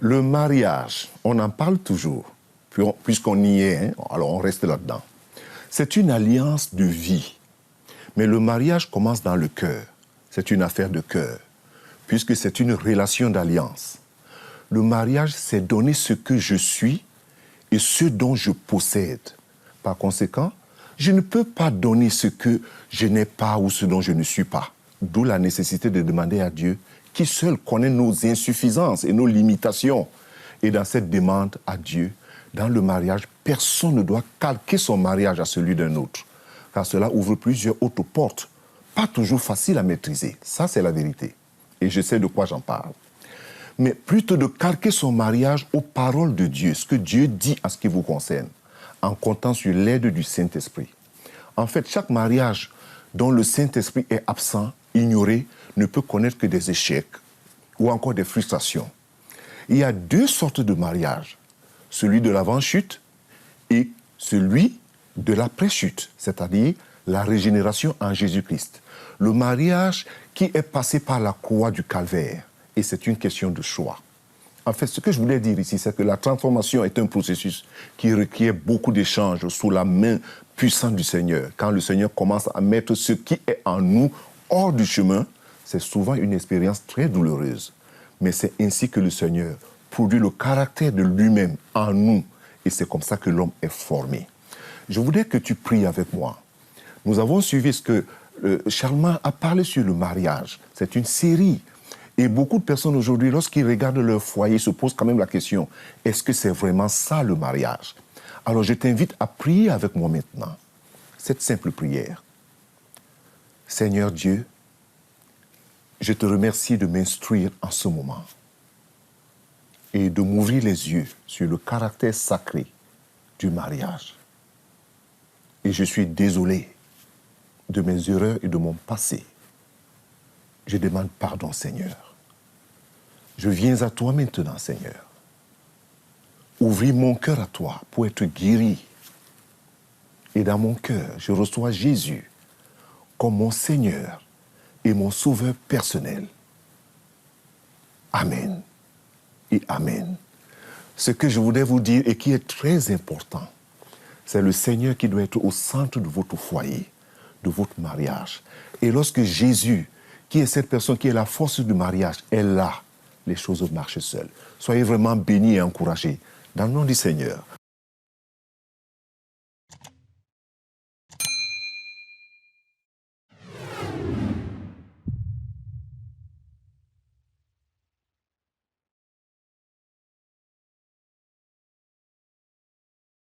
Le mariage, on en parle toujours, puisqu'on y est, hein, alors on reste là-dedans. C'est une alliance de vie. Mais le mariage commence dans le cœur. C'est une affaire de cœur, puisque c'est une relation d'alliance. Le mariage, c'est donner ce que je suis et ce dont je possède. Par conséquent, je ne peux pas donner ce que je n'ai pas ou ce dont je ne suis pas. D'où la nécessité de demander à Dieu, qui seul connaît nos insuffisances et nos limitations. Et dans cette demande à Dieu, dans le mariage, personne ne doit calquer son mariage à celui d'un autre. Car cela ouvre plusieurs autres portes, pas toujours faciles à maîtriser. Ça, c'est la vérité. Et je sais de quoi j'en parle. Mais plutôt de calquer son mariage aux paroles de Dieu, ce que Dieu dit en ce qui vous concerne, en comptant sur l'aide du Saint-Esprit. En fait, chaque mariage dont le Saint-Esprit est absent, ignoré, ne peut connaître que des échecs ou encore des frustrations. Il y a deux sortes de mariage, celui de l'avant-chute et celui de l'après-chute, c'est-à-dire la régénération en Jésus-Christ. Le mariage qui est passé par la croix du calvaire, et c'est une question de choix. En fait, ce que je voulais dire ici, c'est que la transformation est un processus qui requiert beaucoup d'échanges sous la main puissante du Seigneur. Quand le Seigneur commence à mettre ce qui est en nous hors du chemin, c'est souvent une expérience très douloureuse. Mais c'est ainsi que le Seigneur produit le caractère de lui-même en nous. Et c'est comme ça que l'homme est formé. Je voudrais que tu pries avec moi. Nous avons suivi ce que Charlemagne a parlé sur le mariage. C'est une série. Et beaucoup de personnes aujourd'hui, lorsqu'ils regardent leur foyer, se posent quand même la question, est-ce que c'est vraiment ça le mariage? Alors je t'invite à prier avec moi maintenant. Cette simple prière. Seigneur Dieu, je te remercie de m'instruire en ce moment et de m'ouvrir les yeux sur le caractère sacré du mariage. Et je suis désolé de mes erreurs et de mon passé. Je demande pardon, Seigneur. Je viens à toi maintenant, Seigneur. Ouvris mon cœur à toi pour être guéri. Et dans mon cœur, je reçois Jésus comme mon Seigneur et mon Sauveur personnel. Amen et Amen. Ce que je voudrais vous dire et qui est très important, c'est le Seigneur qui doit être au centre de votre foyer, de votre mariage. Et lorsque Jésus, qui est cette personne qui est la force du mariage, est là, les choses marchent seules. Soyez vraiment bénis et encouragés dans le nom du Seigneur.